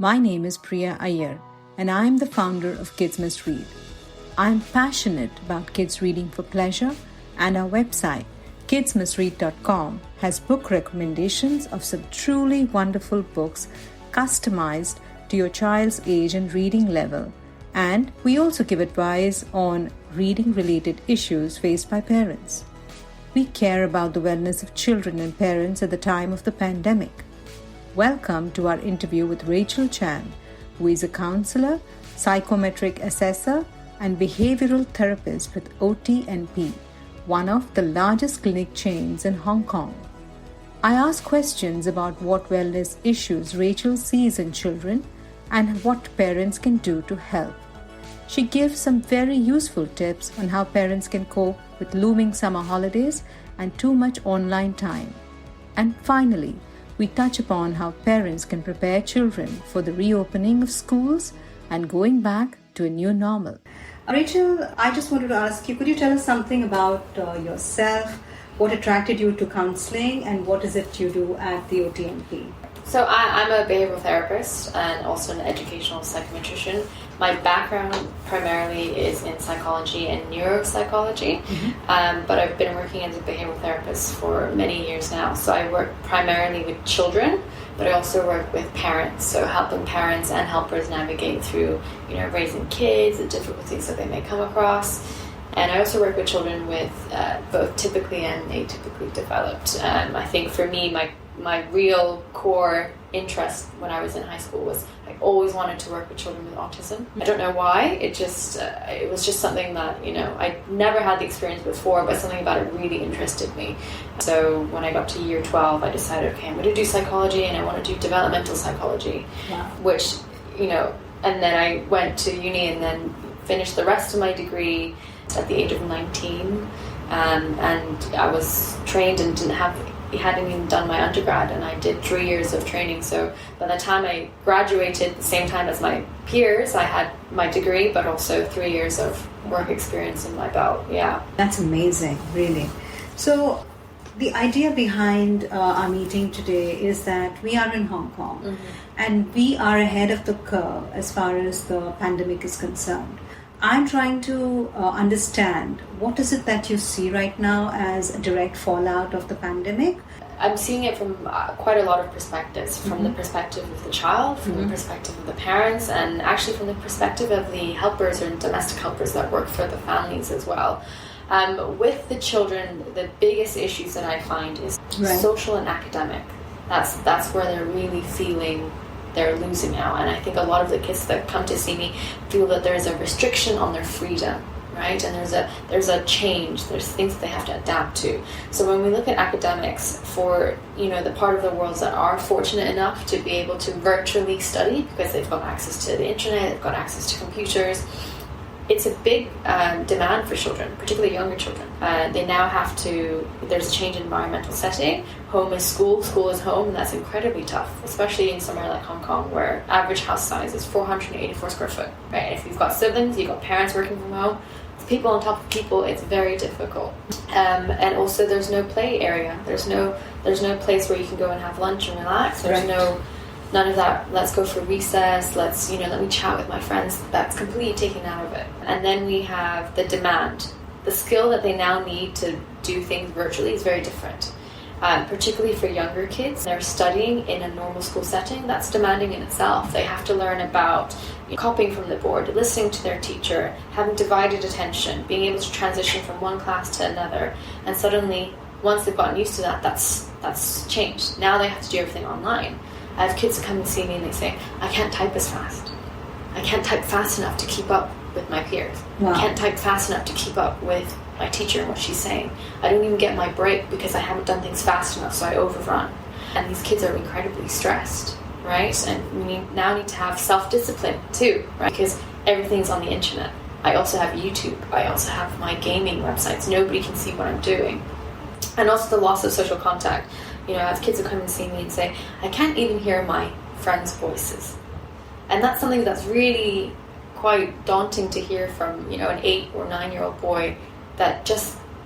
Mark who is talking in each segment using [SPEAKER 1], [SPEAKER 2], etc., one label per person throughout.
[SPEAKER 1] My name is Priya Iyer, and I am the founder of Kids Must Read. I am passionate about kids reading for pleasure, and our website, kidsmustread.com, has book recommendations of some truly wonderful books customized to your child's age and reading level. And we also give advice on reading-related issues faced by parents. We care about the wellness of children and parents at the time of the pandemic. Welcome to our interview with Rachel Chan, who is a counselor, psychometric assessor, and behavioral therapist with OT&P, one of the largest clinic chains in Hong Kong. I ask questions about what wellness issues Rachel sees in children and what parents can do to help. She gives some very useful tips on how parents can cope with looming summer holidays and too much online time. And finally, we touch upon how parents can prepare children for the reopening of schools and going back to a new normal. Rachel, I just wanted to ask you, could you tell us something about yourself, what attracted you to counseling, and what is it you do at the OT&P?
[SPEAKER 2] So I'm a behavioral therapist and also an educational psychometrician. My background primarily is in psychology and neuropsychology, but I've been working as a behavioral therapist for many years now. So I work primarily with children, but I also work with parents, so helping parents and helpers navigate through, raising kids, the difficulties that they may come across. And I also work with children with both typically and atypically developed. I think for me, my real core interest when I was in high school was I always wanted to work with children with autism. I don't know why. It was just something that I never had the experience before, but something about it really interested me. So when I got to year 12, I decided, okay, I'm going to do psychology and I want to do developmental psychology, which and then I went to uni and then finished the rest of my degree at the age of 19, and I was trained and hadn't even done my undergrad, and I did 3 years of training. So by the time I graduated, the same time as my peers, I had my degree, but also 3 years of work experience in my belt. Yeah,
[SPEAKER 1] that's amazing, really. So the idea behind our meeting today is that we are in Hong Kong, and we are ahead of the curve as far as the pandemic is concerned. I'm trying to understand what is it that you see right now as a direct fallout of the pandemic?
[SPEAKER 2] I'm seeing it from quite a lot of perspectives, from the perspective of the child, from the perspective of the parents, and actually from the perspective of the helpers and domestic helpers that work for the families as well. With the children, the biggest issues that I find is social and academic. That's where they're really feeling they're losing out, and I think a lot of the kids that come to see me feel that there's a restriction on their freedom, right? And there's a change, there's things that they have to adapt to. So when we look at academics for the part of the world that are fortunate enough to be able to virtually study because they've got access to the internet, they've got access to computers, it's a big demand for children, particularly younger children. They now have to, there's a change in environmental setting. Home is school, school is home, and that's incredibly tough, especially in somewhere like Hong Kong where average house size is 484 square foot, right? If you've got siblings, you've got parents working from home, it's people on top of people, it's very difficult. And also there's no play area. There's no place where you can go and have lunch and relax. There's none of that, let's go for recess, let me chat with my friends. That's completely taken out of it. And then we have the demand. The skill that they now need to do things virtually is very different. Particularly for younger kids, they're studying in a normal school setting. That's demanding in itself. They have to learn about copying from the board, listening to their teacher, having divided attention, being able to transition from one class to another. And suddenly, once they've gotten used to that, that's changed. Now they have to do everything online. I have kids that come and see me and they say, I can't type as fast. I can't type fast enough to keep up with my peers. Wow. I can't type fast enough to keep up with my teacher and what she's saying. I don't even get my break because I haven't done things fast enough, so I overrun. And these kids are incredibly stressed, right? And we now need to have self-discipline too, right? Because everything's on the internet. I also have YouTube. I also have my gaming websites. Nobody can see what I'm doing. And also the loss of social contact. I have kids who come and see me and say, I can't even hear my friends' voices. And that's something that's really quite daunting to hear from, an 8 or 9 year old boy, that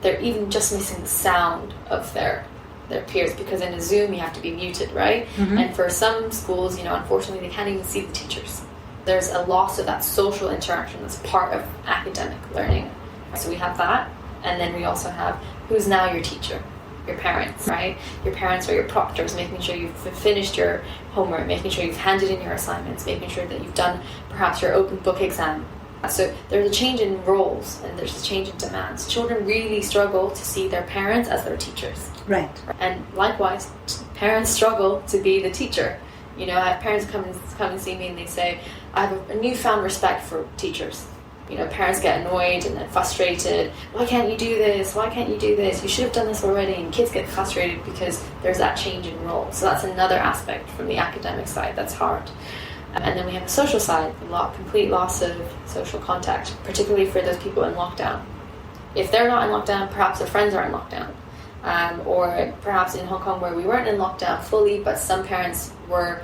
[SPEAKER 2] they're even just missing the sound of their their peers, because in a Zoom you have to be muted, right? And for some schools, unfortunately they can't even see the teachers. There's a loss of that social interaction that's part of academic learning. So we have that, and then we also have who's now your teacher? Your parents, right? Your parents are your proctors, making sure you've finished your homework, making sure you've handed in your assignments, making sure that you've done perhaps your open book exam. So there's a change in roles and there's a change in demands. Children really struggle to see their parents as their teachers.
[SPEAKER 1] Right.
[SPEAKER 2] And likewise, parents struggle to be the teacher. I have parents come and see me and they say, I have a newfound respect for teachers. Parents get annoyed and then frustrated. Why can't you do this? Why can't you do this? You should have done this already. And kids get frustrated because there's that change in role. So that's another aspect from the academic side that's hard. And then we have the social side, complete loss of social contact, particularly for those people in lockdown. If they're not in lockdown, perhaps their friends are in lockdown. Or perhaps in Hong Kong where we weren't in lockdown fully, but some parents were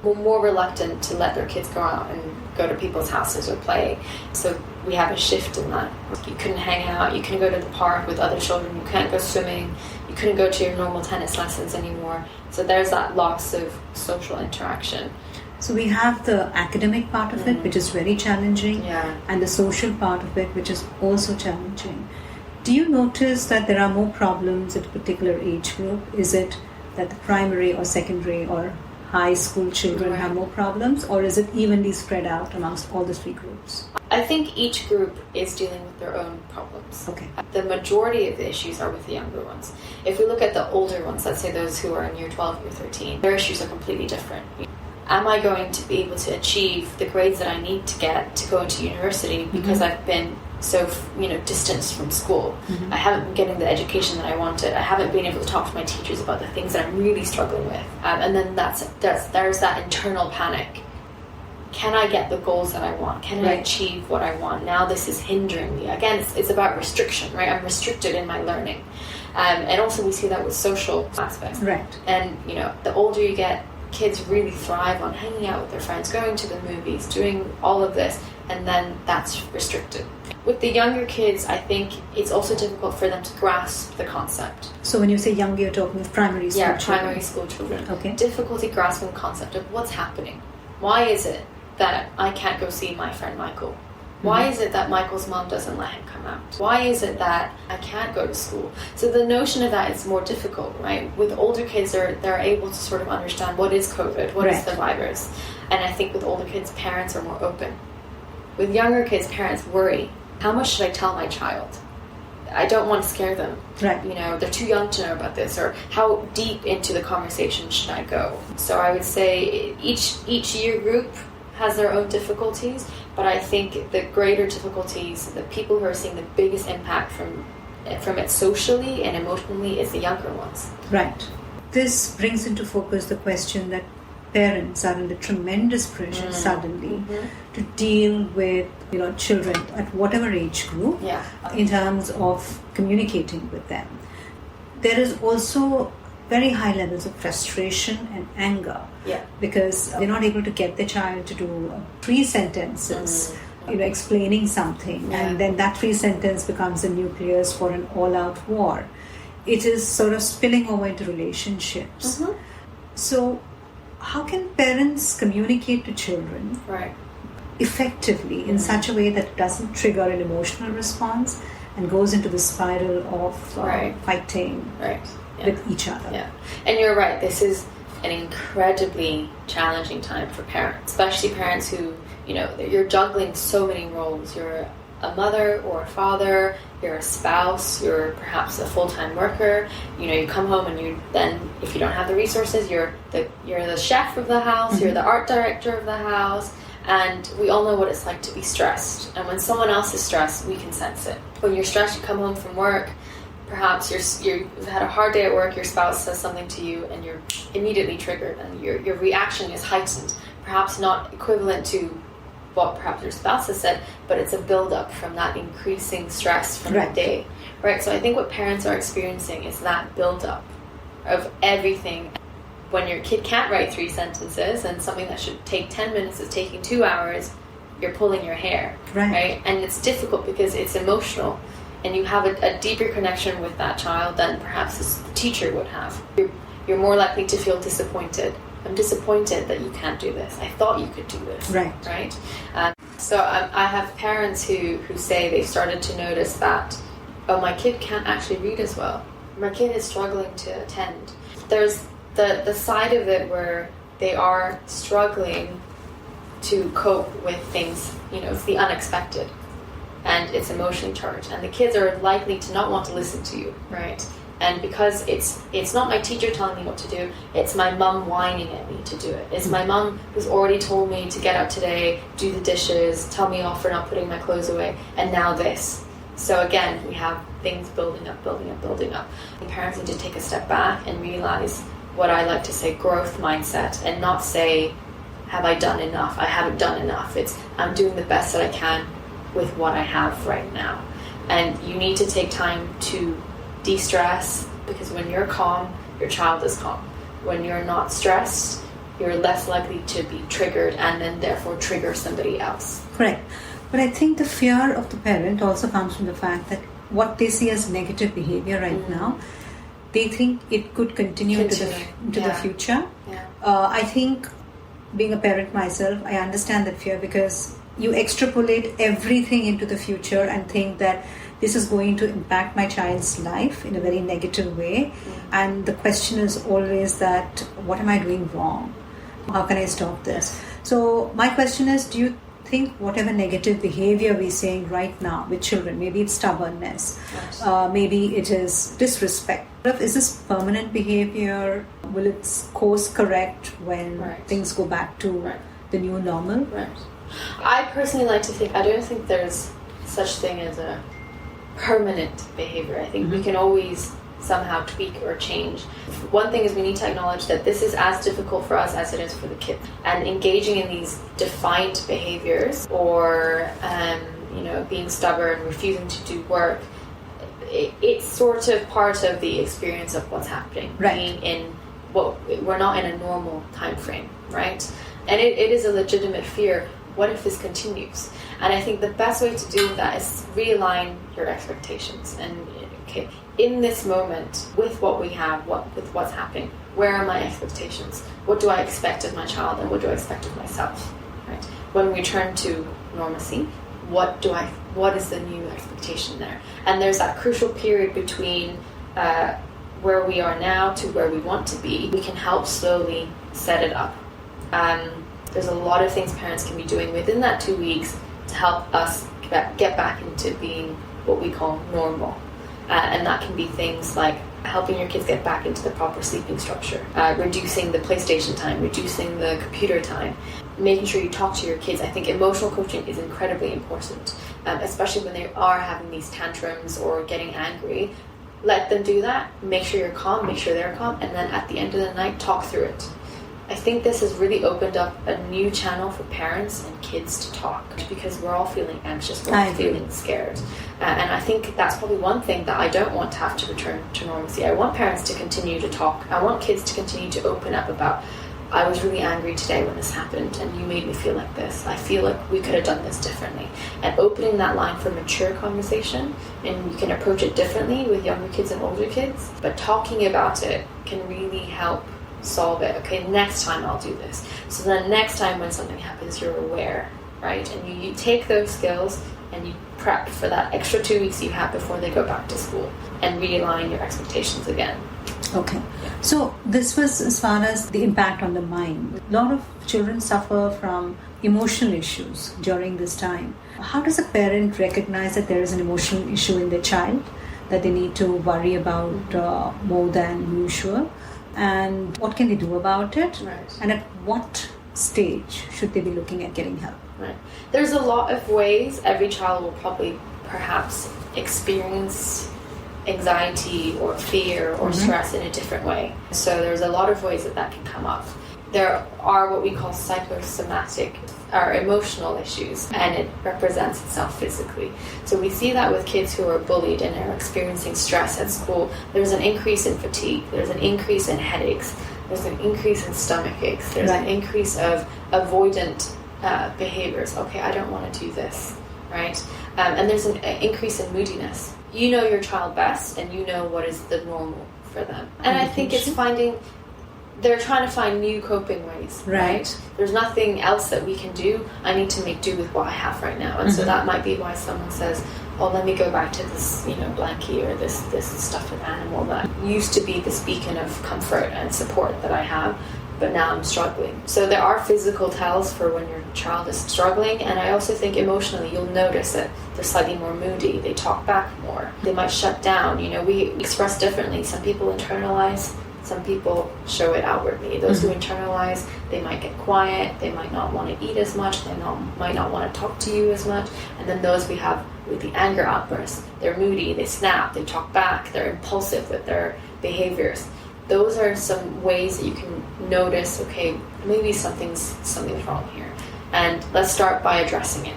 [SPEAKER 2] more reluctant to let their kids go out and go to people's houses or play. So we have a shift in that. You couldn't hang out, you couldn't go to the park with other children, you can't go swimming, you couldn't go to your normal tennis lessons anymore. So there's that loss of social interaction.
[SPEAKER 1] So we have the academic part of it, which is very challenging, and the social part of it, which is also challenging. Do you notice that there are more problems at a particular age group? Is it that the primary or secondary or high school children have more problems, or is it evenly spread out amongst all the three groups?
[SPEAKER 2] I think each group is dealing with their own problems.
[SPEAKER 1] Okay.
[SPEAKER 2] The majority of the issues are with the younger ones. If we look at the older ones, let's say those who are in year 12, year 13, their issues are completely different. Am I going to be able to achieve the grades that I need to get to go into university because I've been so distanced from school? I haven't been getting the education that I wanted. I haven't been able to talk to my teachers about the things that I'm really struggling with. And then there's that internal panic. Can I get the goals that I want? Can I achieve what I want? Now this is hindering me. Again, it's about restriction, right? I'm restricted in my learning. And also we see that with social aspects.
[SPEAKER 1] Right.
[SPEAKER 2] And, the older you get, kids really thrive on hanging out with their friends, going to the movies, doing all of this, and then that's restricted. With the younger kids, I think it's also difficult for them to grasp the concept.
[SPEAKER 1] So when you say young, you're talking of primary school children?
[SPEAKER 2] Yeah, primary school children.
[SPEAKER 1] Okay.
[SPEAKER 2] Difficulty grasping the concept of what's happening. Why is it that I can't go see my friend Michael? Why is it that Michael's mom doesn't let him come out? Why is it that I can't go to school? So the notion of that is more difficult, right? With older kids, they're able to sort of understand what is COVID, what is the virus. And I think with older kids, parents are more open. With younger kids, parents worry. How much should I tell my child? I don't want to scare them.
[SPEAKER 1] Right.
[SPEAKER 2] They're too young to know about this. Or how deep into the conversation should I go? So I would say each year group has their own difficulties, but I think the greater difficulties, the people who are seeing the biggest impact from it socially and emotionally is the younger ones.
[SPEAKER 1] Right. This brings into focus the question that parents are under tremendous pressure suddenly to deal with children at whatever age group in terms of communicating with them. There is also very high levels of frustration and anger because they're not able to get the child to do 3 sentences explaining something, and then that 3 sentence becomes the nucleus for an all-out war. It is sort of spilling over into relationships. So how can parents communicate to children effectively in such a way that it doesn't trigger an emotional response and goes into the spiral of fighting with each other? Yeah.
[SPEAKER 2] And you're right, this is an incredibly challenging time for parents, especially parents who, you're juggling so many roles. You're a mother or a father, you're a spouse, you're perhaps a full-time worker. You come home and then if you don't have the resources, you're the chef of the house, you're the art director of the house, and we all know what it's like to be stressed. And when someone else is stressed, we can sense it. When you're stressed, you come home from work, perhaps you've had a hard day at work, your spouse says something to you and you're immediately triggered and your reaction is heightened, perhaps not equivalent to what perhaps your spouse has said, but it's a build-up from that increasing stress from the day, right? So I think what parents are experiencing is that build-up of everything. When your kid can't write 3 sentences and something that should take 10 minutes is taking 2 hours, you're pulling your hair, right? And it's difficult because it's emotional. and you have a deeper connection with that child than perhaps this teacher would have. You're more likely to feel disappointed. I'm disappointed that you can't do this. I thought you could do this. Right? So I have parents who say they've started to notice that, oh, my kid can't actually read as well. My kid is struggling to attend. There's the side of it where they are struggling to cope with things, it's the unexpected and it's emotionally charged, and the kids are likely to not want to listen to you, right? And because it's not my teacher telling me what to do, it's my mum whining at me to do it. It's my mum who's already told me to get up today, do the dishes, tell me off for not putting my clothes away, and now this. So again, we have things building up. And parents need to take a step back and realize what I like to say, growth mindset, and not say, have I done enough? I haven't done enough. It's, I'm doing the best that I can with what I have right now. And you need to take time to de-stress, because when you're calm, your child is calm. When you're not stressed, you're less likely to be triggered and then therefore trigger somebody else.
[SPEAKER 1] Correct. But I think the fear of the parent also comes from the fact that what they see as negative behavior right now, they think it could continue into the future.
[SPEAKER 2] Yeah.
[SPEAKER 1] I think, being a parent myself, I understand that fear, because you extrapolate everything into the future and think that this is going to impact my child's life in a very negative way. And the question is always that, what am I doing wrong? How can I stop this? So my question is, do you think whatever negative behavior we're seeing right now with children, maybe it's stubbornness, maybe it is disrespect, is this permanent behavior? Will its course correct when things go back to the new normal?
[SPEAKER 2] I personally like to think, I don't think there's such thing as a permanent behavior. I think we can always somehow tweak or change. One thing is, we need to acknowledge that this is as difficult for us as it is for the kids. And engaging in these defiant behaviors, or being stubborn, refusing to do work, it's sort of part of the experience of what's happening. Being in we're not in a normal time frame, right? And it is a legitimate fear. What if this continues? And I think the best way to do that is realign your expectations. And in this moment, with what we have, with what's happening, where are my expectations? What do I expect of my child, and what do I expect of myself? Right? When we return to normalcy, what is the new expectation there? And there's that crucial period between where we are now to where we want to be. We can help slowly set it up. There's a lot of things parents can be doing within that 2 weeks to help us get back into being what we call normal. And that can be things like helping your kids get back into the proper sleeping structure, reducing the PlayStation time, reducing the computer time, making sure you talk to your kids. I think emotional coaching is incredibly important, especially when they are having these tantrums or getting angry. Let them do that. Make sure you're calm, make sure they're calm, and then at the end of the night, talk through it. I think this has really opened up a new channel for parents and kids to talk, because we're all feeling anxious, we're all feeling scared. And I think that's probably one thing that I don't want to have to return to normalcy. I want parents to continue to talk. I want kids to continue to open up about, I was really angry today when this happened and you made me feel like this. I feel like we could have done this differently. And opening that line for mature conversation, and you can approach it differently with younger kids and older kids, but talking about it can really help solve it. Okay, next time I'll do this. So then next time when something happens, you're aware, right? And you take those skills and you prep for that extra 2 weeks you have before they go back to school, and realign your expectations again.
[SPEAKER 1] Okay. So this was as far as the impact on the mind. A lot of children suffer from emotional issues during this time. How does a parent recognize that there is an emotional issue in their child that they need to worry about more than usual? And what can they do about it?
[SPEAKER 2] Right.
[SPEAKER 1] And at what stage should they be looking at getting help?
[SPEAKER 2] Right. There's a lot of ways. Every child will probably perhaps experience anxiety or fear or stress in a different way. So there's a lot of ways that can come up. There are what we call psychosomatic or emotional issues, and it represents itself physically. So we see that with kids who are bullied and are experiencing stress at school. There's an increase in fatigue, there's an increase in headaches, there's an increase in stomach aches, there's an increase of avoidant behaviors. Okay, I don't want to do this, right? And there's an increase in moodiness. you know your child best, and you know what is the normal for them. And I think it's they're trying to find new coping ways, right? There's nothing else that we can do. I need to make do with what I have right now. And so that might be why someone says, oh, let me go back to this, blankie or this stuffed animal that used to be this beacon of comfort and support that I have, but now I'm struggling. So there are physical tells for when your child is struggling, and I also think emotionally you'll notice that they're slightly more moody, they talk back more, they might shut down. We express differently. Some people internalize, some people show it outwardly. Those who internalize, they might get quiet, they might not want to eat as much, they might not want to talk to you as much. And then those we have with the anger outbursts, they're moody, they snap, they talk back, they're impulsive with their behaviors. Those are some ways that you can notice, okay, maybe something's wrong here. And let's start by addressing it.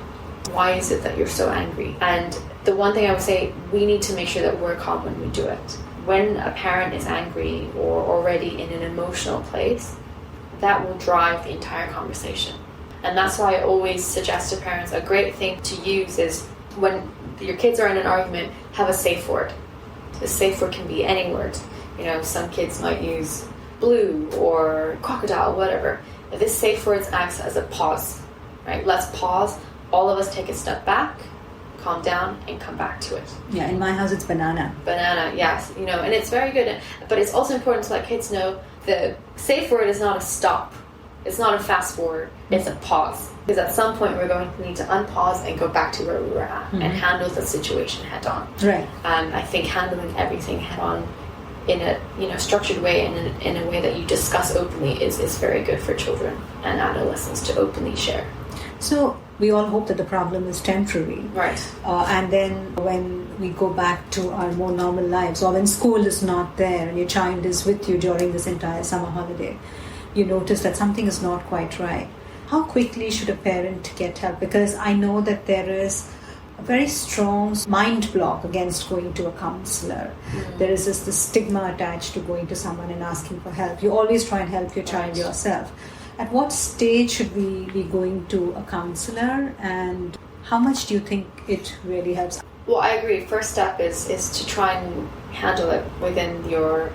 [SPEAKER 2] Why is it that you're so angry? And the one thing I would say, we need to make sure that we're calm when we do it. When a parent is angry or already in an emotional place, that will drive the entire conversation. And that's why I always suggest to parents, a great thing to use is when your kids are in an argument, have a safe word. The safe word can be any word. Some kids might use blue or crocodile, whatever. This safe word acts as a pause, right? Let's pause. All of us take a step back, calm down, and come back to it.
[SPEAKER 1] Yeah, in my house it's banana.
[SPEAKER 2] Banana, yes. And it's very good. But it's also important to let kids know the safe word is not a stop. It's not a fast forward. It's a pause. Because at some point we're going to need to unpause and go back to where we were at and handle the situation head on.
[SPEAKER 1] Right.
[SPEAKER 2] And I think handling everything head on in a structured way and in a way that you discuss openly is very good for children and adolescents to openly share.
[SPEAKER 1] So we all hope that the problem is temporary.
[SPEAKER 2] Right.
[SPEAKER 1] And then when we go back to our more normal lives, or when school is not there and your child is with you during this entire summer holiday, you notice that something is not quite right. How quickly should a parent get help? Because I know that there is a very strong mind block against going to a counsellor. There is this stigma attached to going to someone and asking for help. You always try and help your child yourself. At what stage should we be going to a counsellor, and how much do you think it really helps?
[SPEAKER 2] Well, I agree. First step is to try and handle it within your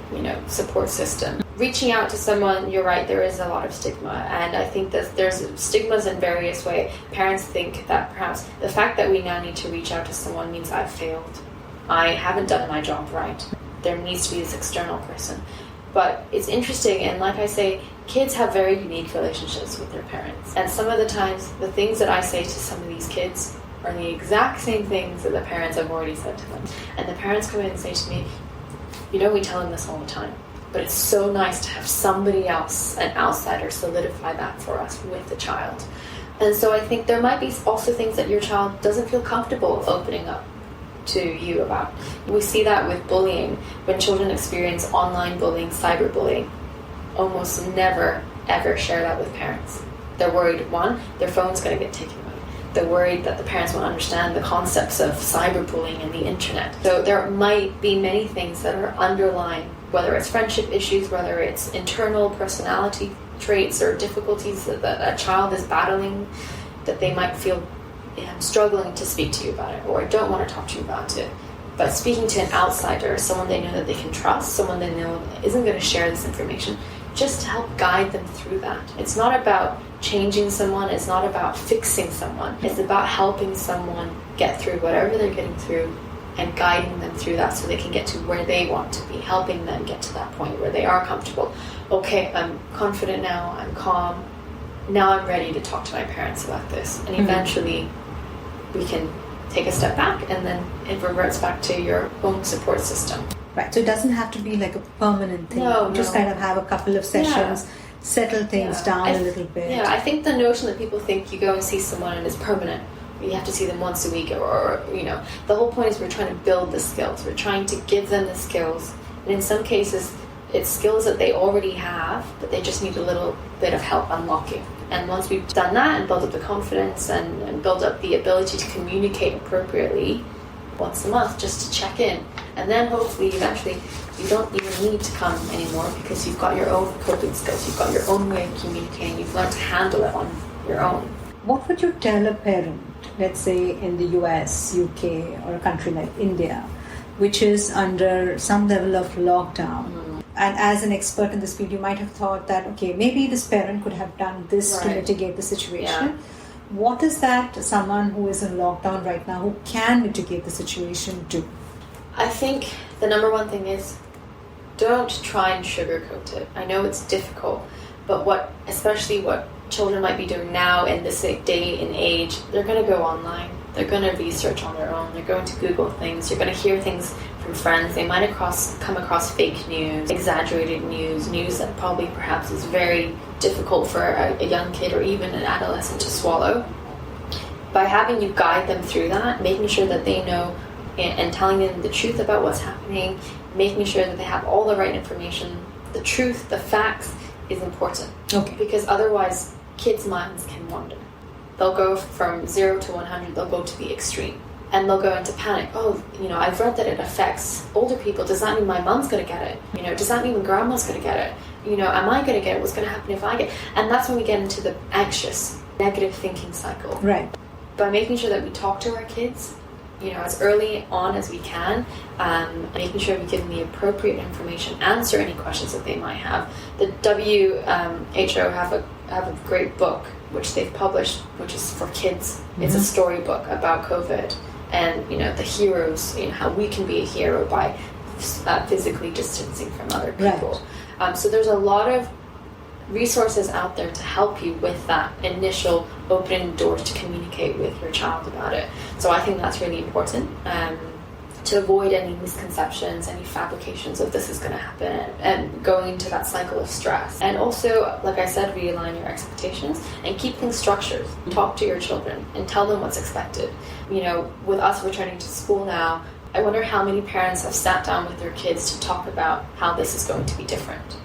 [SPEAKER 2] support system. Reaching out to someone, you're right, there is a lot of stigma, and I think that there's stigmas in various ways. Parents think that perhaps the fact that we now need to reach out to someone means I've failed. I haven't done my job right. There needs to be this external person. But it's interesting, and like I say, kids have very unique relationships with their parents. And some of the times, the things that I say to some of these kids are the exact same things that the parents have already said to them. And the parents come in and say to me, we tell them this all the time, but it's so nice to have somebody else, an outsider, solidify that for us with the child. And so I think there might be also things that your child doesn't feel comfortable opening up to you about. We see that with bullying. When children experience online bullying, cyberbullying, almost never, ever share that with parents. They're worried, one, their phone's going to get taken away. They're worried that the parents won't understand the concepts of cyberbullying and the internet. So there might be many things that are underlying, whether it's friendship issues, whether it's internal personality traits or difficulties that a child is battling, that they might feel struggling to speak to you about it or don't want to talk to you about it. But speaking to an outsider, someone they know that they can trust, someone they know isn't going to share this information, just to help guide them through that. It's not about changing someone, it's not about fixing someone. It's about helping someone get through whatever they're getting through and guiding them through that so they can get to where they want to be, helping them get to that point where they are comfortable. Okay, I'm confident now, I'm calm, now I'm ready to talk to my parents about this. And eventually we can take a step back and then it reverts back to your own support system.
[SPEAKER 1] Right, so it doesn't have to be like a permanent thing.
[SPEAKER 2] No,
[SPEAKER 1] just kind of have a couple of sessions, settle things down a little bit.
[SPEAKER 2] Yeah, I think the notion that people think you go and see someone and it's permanent, you have to see them once a week or the whole point is we're trying to build the skills. We're trying to give them the skills. And in some cases, it's skills that they already have, but they just need a little bit of help unlocking. And once we've done that and built up the confidence and built up the ability to communicate appropriately once a month just to check in, and then hopefully eventually you don't even need to come anymore because you've got your own coping skills, you've got your own way of communicating, you've learned to handle it on your own.
[SPEAKER 1] What would you tell a parent, let's say in the US, UK, or a country like India, which is under some level of lockdown. And as an expert in this field, you might have thought that, okay, maybe this parent could have done this to mitigate the situation. Yeah. What is that someone who is in lockdown right now who can mitigate the situation do?
[SPEAKER 2] I think the number one thing is don't try and sugarcoat it. I know it's difficult, but especially what children might be doing now in this day and age, they're going to go online. They're going to research on their own. They're going to Google things. You're going to hear things from friends. They might come across fake news, exaggerated news that probably perhaps is very difficult for a young kid or even an adolescent to swallow. By having you guide them through that, making sure that they know and telling them the truth about what's happening, making sure that they have all the right information, the truth, the facts is important. Okay. Because otherwise, kids' minds can wander. They'll go from 0 to 100, they'll go to the extreme. And they'll go into panic. Oh, I've read that it affects older people. Does that mean my mom's going to get it? Does that mean grandma's going to get it? Am I going to get it? What's going to happen if I get it? And that's when we get into the anxious, negative thinking cycle.
[SPEAKER 1] Right.
[SPEAKER 2] By making sure that we talk to our kids, as early on as we can, making sure we give them the appropriate information, answer any questions that they might have. The WHO have a great book which they've published, which is for kids. It's a storybook about COVID and the heroes, how we can be a hero by physically distancing from other people. Right. So there's a lot of resources out there to help you with that initial opening doors to communicate with your child about it. So I think that's really important to avoid any misconceptions, any fabrications of this is going to happen, and going into that cycle of stress. And also, like I said, realign your expectations and keep things structured. Talk to your children and tell them what's expected. With us returning to school now, I wonder how many parents have sat down with their kids to talk about how this is going to be different.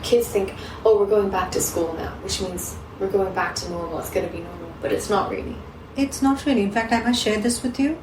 [SPEAKER 2] Kids think, oh, we're going back to school now, which means we're going back to normal. It's going to be normal. But it's not really.
[SPEAKER 1] It's not really. In fact, I must share this with you.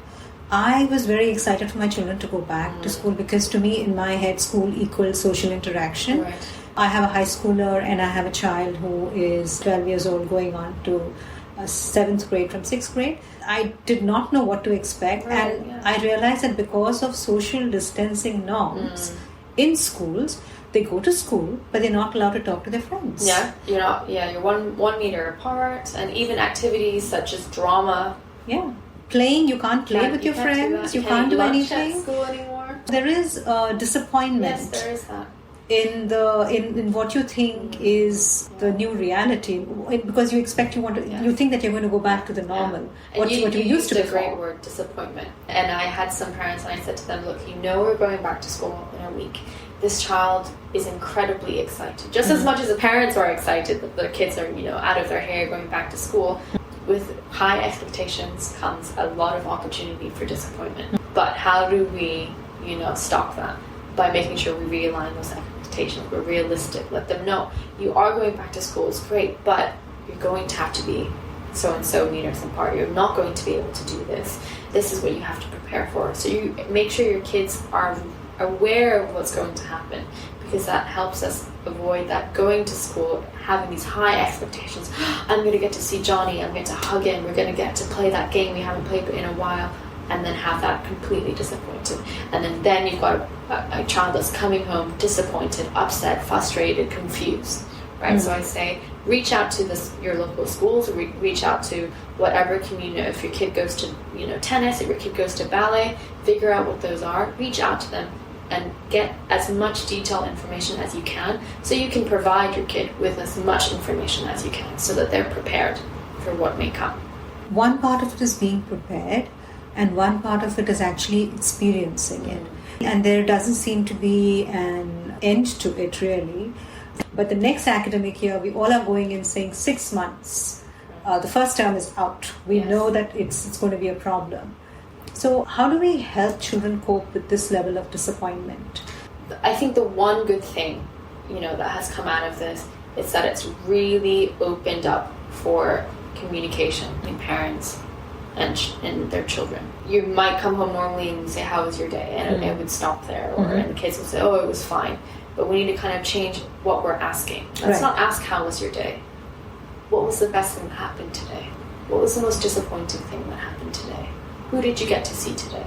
[SPEAKER 1] I was very excited for my children to go back to school because to me, in my head, school equals social interaction. Right. I have a high schooler and I have a child who is 12 years old going on to 7th grade from 6th grade. I did not know what to expect. Right, and I realized that because of social distancing norms in schools, they go to school, but they're not allowed to talk to their friends.
[SPEAKER 2] Yeah, you're not. Yeah, you're one meter apart, and even activities such as drama.
[SPEAKER 1] Yeah, playing. You can't play with your friends. You can't do anything.
[SPEAKER 2] At school anymore.
[SPEAKER 1] There is disappointment.
[SPEAKER 2] Yes, there is that.
[SPEAKER 1] In what you think is the new reality, because you expect you think that you're going to go back to the normal.
[SPEAKER 2] Yeah. What you used to before. Great word, disappointment. And I had some parents, and I said to them, "Look, we're going back to school in a week. This child is incredibly excited, just as much as the parents are excited that the kids are, out of their hair going back to school. With high expectations comes a lot of opportunity for disappointment. But how do we, stop that? By making sure we realign those expectations. We're realistic. Let them know you are going back to school. It's great, but you're going to have to be so and so meters apart. You're not going to be able to do this. This is what you have to prepare for. So you make sure your kids are aware of what's going to happen, because that helps us avoid that going to school having these high expectations. I'm going to get to see Johnny, I'm going to hug him, we're going to get to play that game we haven't played in a while, and then have that completely disappointed. And then you've got a child that's coming home disappointed, upset, frustrated, confused, right? So I say reach out to your local schools, or reach out to whatever community. If your kid goes to tennis, if your kid goes to ballet, figure out what those are, reach out to them and get as much detailed information as you can, so you can provide your kid with as much information as you can, so that they're prepared for what may come.
[SPEAKER 1] One part of it is being prepared, and one part of it is actually experiencing it. And there doesn't seem to be an end to it, really. But the next academic year, we all are going in saying 6 months. The first term is out. We know that it's going to be a problem. So how do we help children cope with this level of disappointment?
[SPEAKER 2] I think the one good thing, that has come out of this is that it's really opened up for communication between parents and their children. You might come home normally and say, how was your day? And it would stop there. And the kids would say, oh, it was fine. But we need to kind of change what we're asking. Let's not ask, how was your day? What was the best thing that happened today? What was the most disappointing thing that happened today? Who did you get to see today?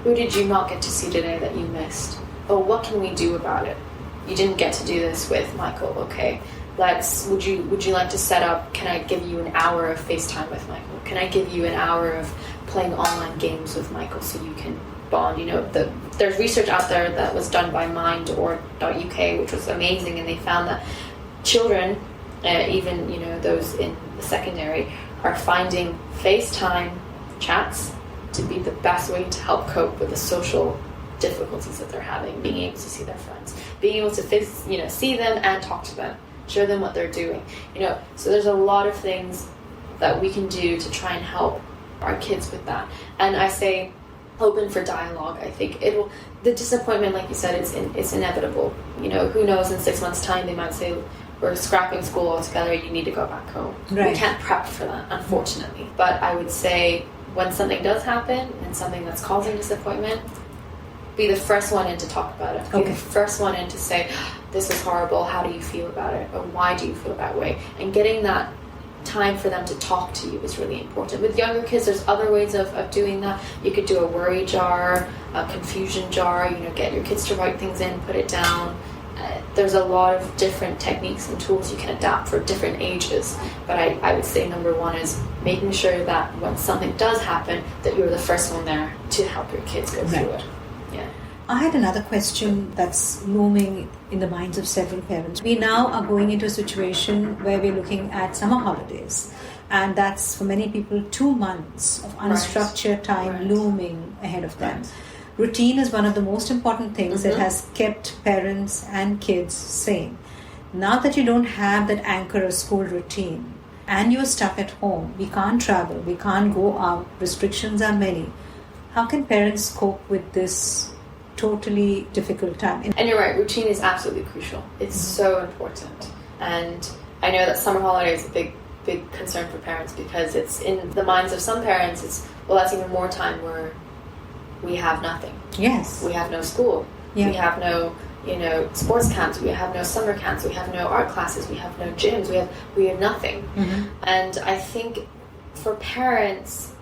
[SPEAKER 2] Who did you not get to see today that you missed? Oh, what can we do about it? You didn't get to do this with Michael. Okay, would you like to set up, can I give you an hour of FaceTime with Michael? Can I give you an hour of playing online games with Michael so you can bond? There's research out there that was done by mind.org.uk, which was amazing, and they found that children, even those in the secondary, are finding FaceTime chats to be the best way to help cope with the social difficulties that they're having, being able to see their friends, being able to see them and talk to them, show them what they're doing. So there's a lot of things that we can do to try and help our kids with that. And I say open for dialogue. I think the disappointment, like you said, it's inevitable. Who knows, in 6 months' time they might say, we're scrapping school altogether, you need to go back home. Right. We can't prep for that, unfortunately. But I would say when something does happen and something that's causing disappointment, be the first one in to talk about it. Be the first one in to say, this was horrible, how do you feel about it? Or why do you feel that way? And getting that time for them to talk to you is really important. With younger kids, there's other ways of doing that. You could do a worry jar, a confusion jar, get your kids to write things in, put it down. There's a lot of different techniques and tools you can adapt for different ages. But I would say number one is making sure that when something does happen, that you're the first one there to help your kids go through it. Yeah.
[SPEAKER 1] I had another question that's looming in the minds of several parents. We now are going into a situation where we're looking at summer holidays. And that's, for many people, 2 months of unstructured time looming ahead of them. Right. Routine is one of the most important things that has kept parents and kids sane. Now that you don't have that anchor of school routine and you're stuck at home, we can't travel, we can't go out, restrictions are many. How can parents cope with this totally difficult time?
[SPEAKER 2] And you're right, routine is absolutely crucial. It's so important. And I know that summer holidays is a big concern for parents, because it's in the minds of some parents, that's even more time where we have nothing.
[SPEAKER 1] Yes.
[SPEAKER 2] We have no school. Yeah. We have no, sports camps. We have no summer camps. We have no art classes. We have no gyms. We have nothing. Mm-hmm. And I think for parents,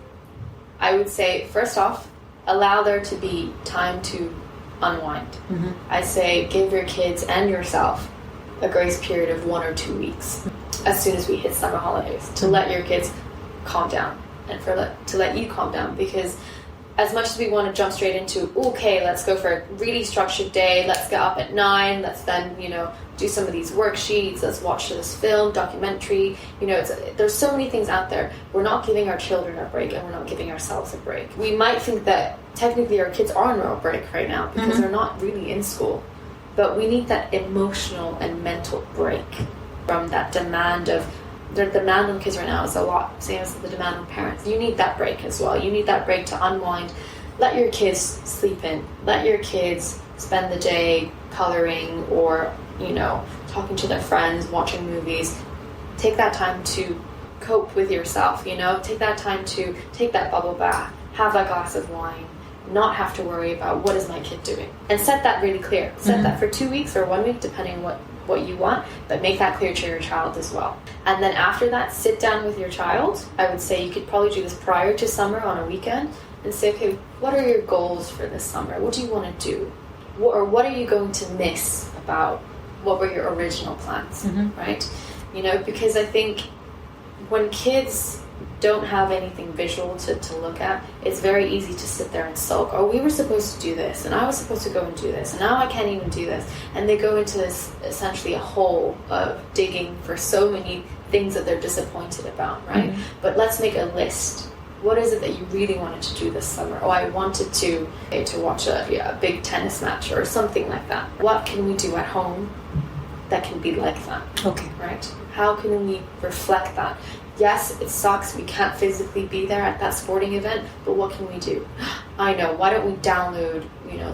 [SPEAKER 2] I would say, first off, allow there to be time to unwind. Mm-hmm. I say give your kids and yourself a grace period of 1 or 2 weeks as soon as we hit summer holidays, to let your kids calm down and to let you calm down. Because as much as we want to jump straight into, okay, let's go for a really structured day, let's get up at 9, let's then, do some of these worksheets, let's watch this film, documentary, there's so many things out there. We're not giving our children a break, and we're not giving ourselves a break. We might think that technically our kids are on a break right now because they're not really in school, but we need that emotional and mental break from that demand of, the demand on kids right now is a lot, same as the demand on parents. You need that break as well. You need that break to unwind. Let your kids sleep in. Let your kids spend the day coloring or, talking to their friends, watching movies. Take that time to cope with yourself, Take that time to take that bubble bath, have that glass of wine, not have to worry about what is my kid doing. And set that really clear. Set that for 2 weeks or 1 week, depending what you want, but make that clear to your child as well. And then after that, sit down with your child. I would say you could probably do this prior to summer on a weekend and say, okay, what are your goals for this summer? What do you want to do? What are you going to miss about what were your original plans, right? Because I think when kids don't have anything visual to look at, it's very easy to sit there and sulk. Oh, we were supposed to do this, and I was supposed to go and do this, and now I can't even do this. And they go into this, essentially a hole of digging for so many things that they're disappointed about, right? But let's make a list. What is it that you really wanted to do this summer? Oh, I wanted to watch a big tennis match or something like that. What can we do at home that can be like that? Okay. Right? How can we reflect that? Yes, it sucks. We can't physically be there at that sporting event, but what can we do? I know. Why don't we download,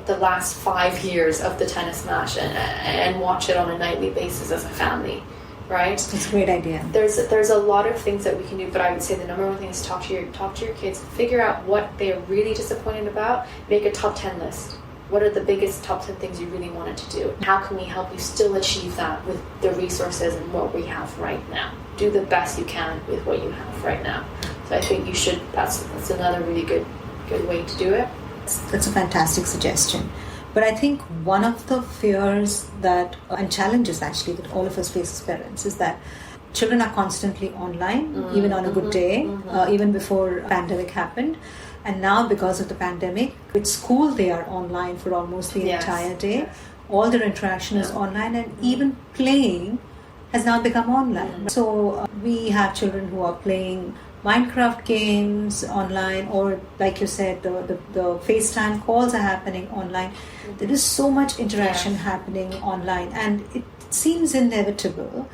[SPEAKER 2] the last 5 years of the tennis match and watch it on a nightly basis as a family, right?
[SPEAKER 1] It's a great idea.
[SPEAKER 2] There's a lot of things that we can do, but I would say the number one thing is talk to your kids. Figure out what they are really disappointed about. Make a top 10 list. What are the biggest top 10 things you really wanted to do? How can we help you still achieve that with the resources and what we have right now? Do the best you can with what you have right now. So I think you should, that's another really good way to do it.
[SPEAKER 1] That's a fantastic suggestion. But I think one of the fears and challenges actually that all of us face as parents is that children are constantly online, even on a good day, even before pandemic happened. And now because of the pandemic, with school they are online for almost the entire day. Yes. All their interaction is online, and even playing has now become online. So we have children who are playing Minecraft games online, or like you said, the FaceTime calls are happening online. There is so much interaction happening online, and it seems inevitable.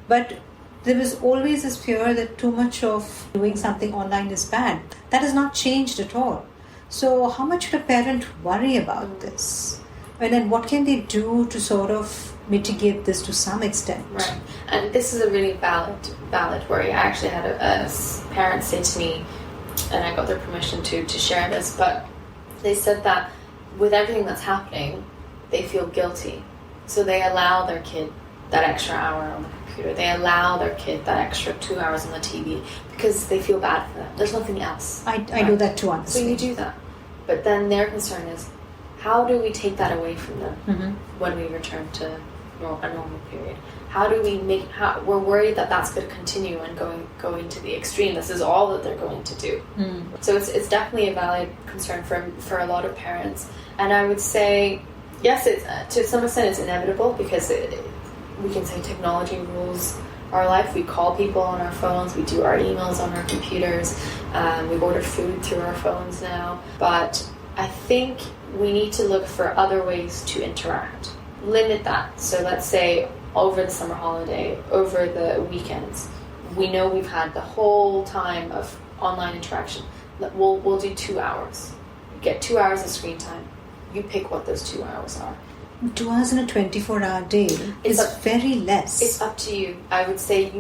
[SPEAKER 1] But there is always this fear that too much of doing something online is bad. That has not changed at all. So how much should a parent worry about this? And then what can they do to sort of mitigate this to some extent?
[SPEAKER 2] Right. And this is a really valid worry. I actually had a parent say to me, and I got their permission to share this, but they said that with everything that's happening, they feel guilty. So they allow their kid that extra hour on the computer. They allow their kid that extra 2 hours on the TV because they feel bad for them. There's nothing else.
[SPEAKER 1] I do that too, honestly.
[SPEAKER 2] So you do that. But then their concern is, how do we take that away from them when we return to a normal period? How do we we're worried that that's going to continue and going to the extreme. This is all that they're going to do. So it's definitely a valid concern for a lot of parents. And I would say, yes, it's to some extent it's inevitable because we can say technology rules our life. We call people on our phones, we do our emails on our computers, we order food through our phones now. But I think we need to look for other ways to interact. Limit that. So let's say over the summer holiday, over the weekends, we know we've had the whole time of online interaction. We'll do 2 hours. You get 2 hours of screen time. You pick what those 2 hours are.
[SPEAKER 1] 2 hours in a 24-hour day is very less.
[SPEAKER 2] It's up to you. I would say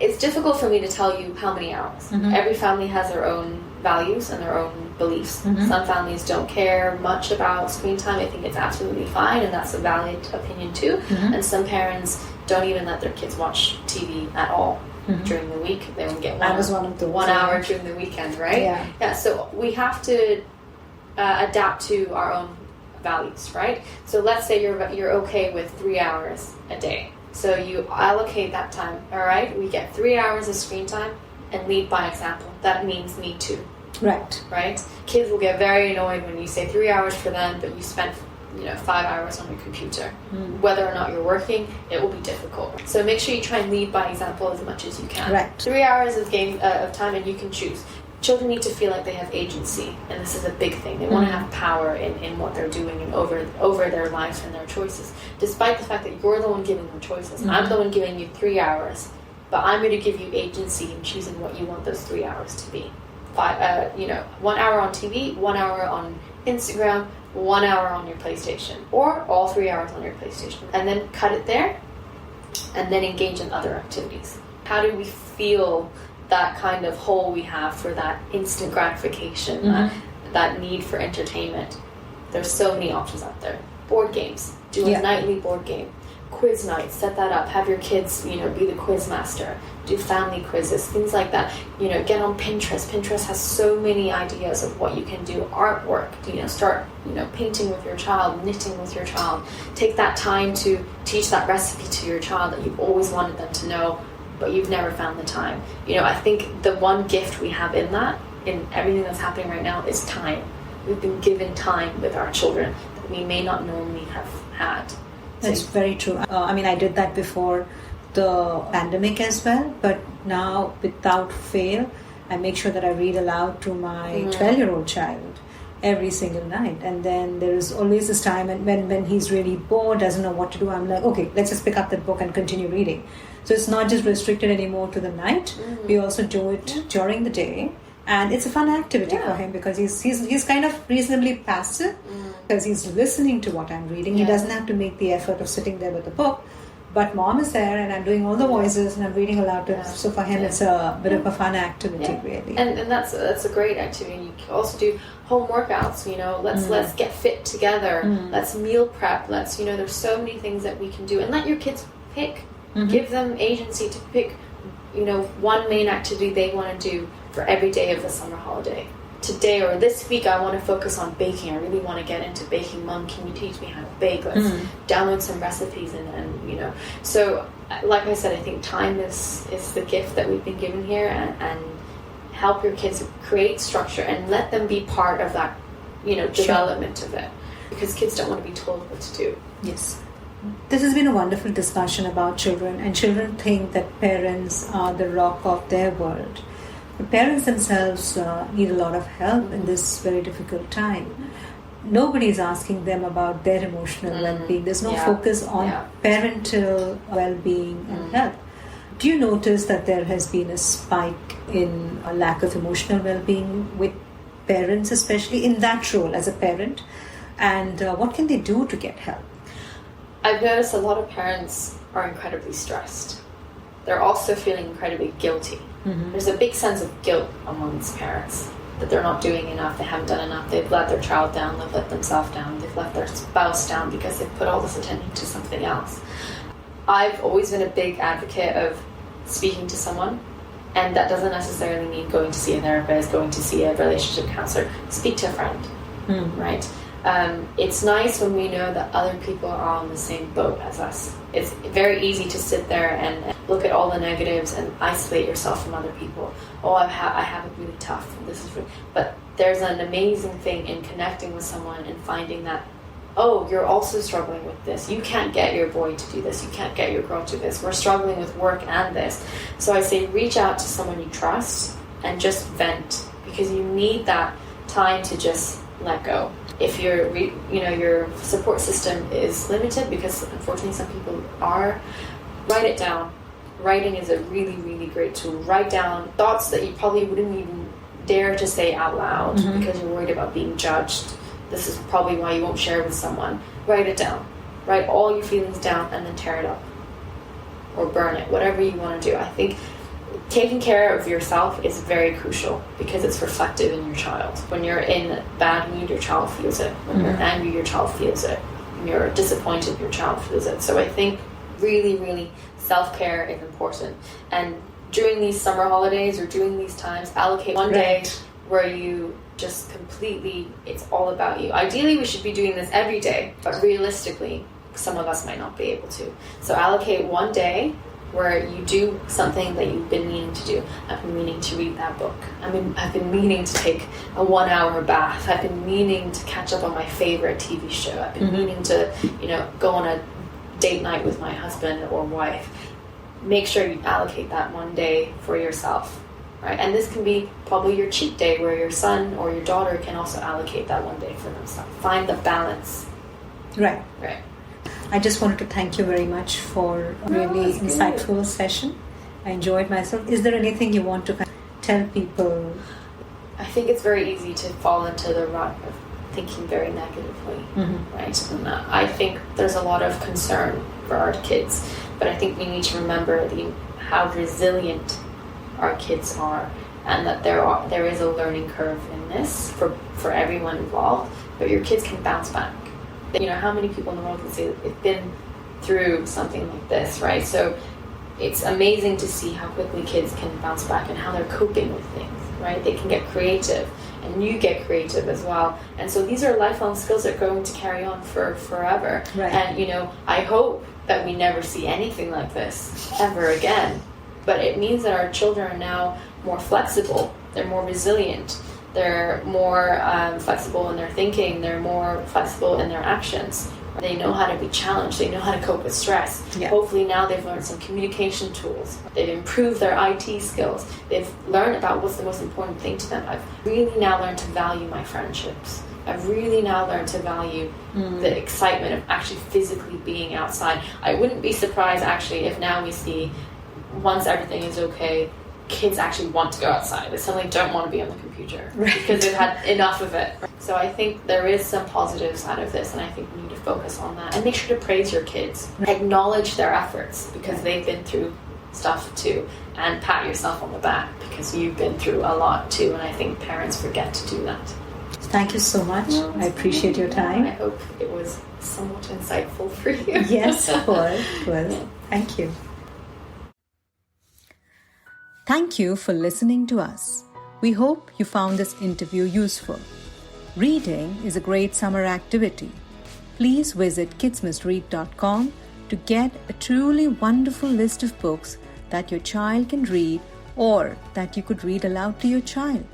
[SPEAKER 2] it's difficult for me to tell you how many hours. Every family has their own values and their own beliefs. Some families don't care much about screen time. I think it's absolutely fine, and that's a valid opinion too. And some parents don't even let their kids watch TV at all during the week. They won't get one hour during the weekend, right? Yeah. So we have to adapt to our own values, right? So let's say you're okay with 3 hours a day. So you allocate that time. All right, we get 3 hours of screen time, and lead by example. That means me too. Right. Kids will get very annoyed when you say 3 hours for them, but you spent 5 hours on your computer. Whether or not you're working, it will be difficult. So make sure you try and lead by example as much as you can. 3 hours of time, and you can choose. Children need to feel like they have agency, and this is a big thing. They want to have power in what they're doing and over their life and their choices, despite the fact that you're the one giving them choices. I'm the one giving you 3 hours, but I'm going to give you agency in choosing what you want those 3 hours to be. 1 hour on TV, 1 hour on Instagram, 1 hour on your PlayStation, or all 3 hours on your PlayStation, and then cut it there, and then engage in other activities. How do we feel that kind of hole we have for that instant gratification, that need for entertainment? There's so many options out there. Board games. Do a nightly board game. Quiz night. Set that up. Have your kids, be the quiz master. Do family quizzes. Things like that. Get on Pinterest. Pinterest has so many ideas of what you can do. Artwork. Start, painting with your child, knitting with your child. Take that time to teach that recipe to your child that you've always wanted them to know, but you've never found the time. I think the one gift we have in everything that's happening right now is time. We've been given time with our children that we may not normally have had.
[SPEAKER 1] That's very true. I did that before the pandemic as well, but now without fail, I make sure that I read aloud to my 12-year-old child every single night. And then there is always this time when he's really bored, doesn't know what to do, I'm like, okay, let's just pick up that book and continue reading. So it's not just restricted anymore to the night. We also do it during the day. And it's a fun activity for him because he's kind of reasonably passive because he's listening to what I'm reading. He doesn't have to make the effort of sitting there with the book. But mom is there and I'm doing all the voices and I'm reading aloud to him. So for him it's a bit of a fun activity really.
[SPEAKER 2] And that's a great activity. You can also do home workouts, let's get fit together. Let's meal prep. There's so many things that we can do. And let your kids pick. Give them agency to pick, one main activity they want to do for every day of the summer holiday. today or this week I want to focus on baking. I really want to get into baking. Mom, can you teach me how to bake? Let's download some recipes and you know. So like I said, I think time is the gift that we've been given here, and help your kids create structure and let them be part of that, you know, development of it, because kids don't want to be told what to do.
[SPEAKER 1] Yes. This has been a wonderful discussion about children, and children think that parents are the rock of their world. But parents themselves need a lot of help in this very difficult time. Nobody is asking them about their emotional well-being. There's no focus on parental well-being and health. Do you notice that there has been a spike in a lack of emotional well-being with parents, especially in that role as a parent? And what can they do to get help?
[SPEAKER 2] I've noticed a lot of parents are incredibly stressed. They're also feeling incredibly guilty. There's a big sense of guilt amongst parents that they're not doing enough, they haven't done enough, they've let their child down, they've let themselves down, they've let their spouse down because they've put all this attention to something else. I've always been a big advocate of speaking to someone, and that doesn't necessarily mean going to see a therapist, going to see a relationship counselor. Speak to a friend, right? It's nice when we know that other people are on the same boat as us. It's very easy to sit there and look at all the negatives and isolate yourself from other people. Oh, I have it really tough. This is really... But there's an amazing thing in connecting with someone and finding that, oh, you're also struggling with this. You can't get your boy to do this. You can't get your girl to do this. We're struggling with work and this. So I say reach out to someone you trust and just vent, because you need that time to just let go. If your support system is limited, because unfortunately some people are, write it down. Writing is a really, really great tool. Write down thoughts that you probably wouldn't even dare to say out loud because you're worried about being judged. This is probably why you won't share with someone. Write it down. Write all your feelings down and then tear it up. Or burn it. Whatever you want to do. I think taking care of yourself is very crucial, because it's reflective in your child. When you're in a bad mood, your child feels it. When you're angry, your child feels it. When you're disappointed, your child feels it. So I think really, really self-care is important. And during these summer holidays or during these times, allocate one day where you just completely, it's all about you. Ideally, we should be doing this every day, but realistically, some of us might not be able to. So allocate one day where you do something that you've been meaning to do. I've been meaning to read that book. I've been meaning to take a 1-hour bath. I've been meaning to catch up on my favorite TV show. I've been meaning to, go on a date night with my husband or wife. Make sure you allocate that one day for yourself, right? And this can be probably your cheat day, where your son or your daughter can also allocate that one day for themselves. Find the balance.
[SPEAKER 1] Right.
[SPEAKER 2] Right.
[SPEAKER 1] I just wanted to thank you very much for a really insightful session. I enjoyed myself. Is there anything you want to tell people?
[SPEAKER 2] I think it's very easy to fall into the rut of thinking very negatively, right? And I think there's a lot of concern for our kids, but I think we need to remember how resilient our kids are, and that there is a learning curve in this for everyone involved, but your kids can bounce back. How many people in the world can say that they've been through something like this, right? So it's amazing to see how quickly kids can bounce back and how they're coping with things, right? They can get creative, and you get creative as well. And so these are lifelong skills that are going to carry on for forever.
[SPEAKER 1] Right.
[SPEAKER 2] And, I hope that we never see anything like this ever again. But it means that our children are now more flexible. They're more resilient. They're more flexible in their thinking. They're more flexible in their actions. They know how to be challenged. They know how to cope with stress.
[SPEAKER 1] Yeah.
[SPEAKER 2] Hopefully now they've learned some communication tools. They've improved their IT skills. They've learned about what's the most important thing to them. I've really now learned to value my friendships. I've really now learned to value the excitement of actually physically being outside. I wouldn't be surprised actually if now we see, once everything is okay, kids actually want to go outside. They suddenly don't want to be on the computer because they've had enough of it. So I think there is some positives out of this, and I think we need to focus on that and make sure to praise your kids. Acknowledge their efforts, because they've been through stuff too, and pat yourself on the back because you've been through a lot too, and I think parents forget to do that.
[SPEAKER 1] Thank you so much. I appreciate your time.
[SPEAKER 2] I hope it was somewhat insightful for you.
[SPEAKER 1] Yes, it was. Thank you. Thank you for listening to us. We hope you found this interview useful. Reading is a great summer activity. Please visit kidsmustread.com to get a truly wonderful list of books that your child can read or that you could read aloud to your child.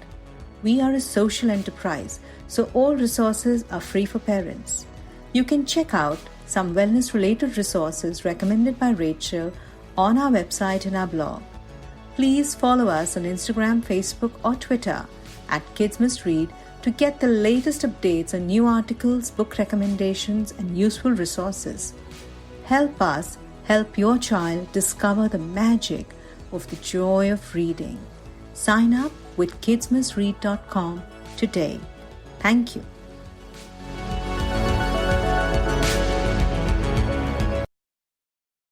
[SPEAKER 1] We are a social enterprise, so all resources are free for parents. You can check out some wellness-related resources recommended by Rachel on our website and our blog. Please follow us on Instagram, Facebook, or Twitter at Kids Must Read to get the latest updates on new articles, book recommendations, and useful resources. Help us help your child discover the magic of the joy of reading. Sign up with kidsmustread.com today. Thank you.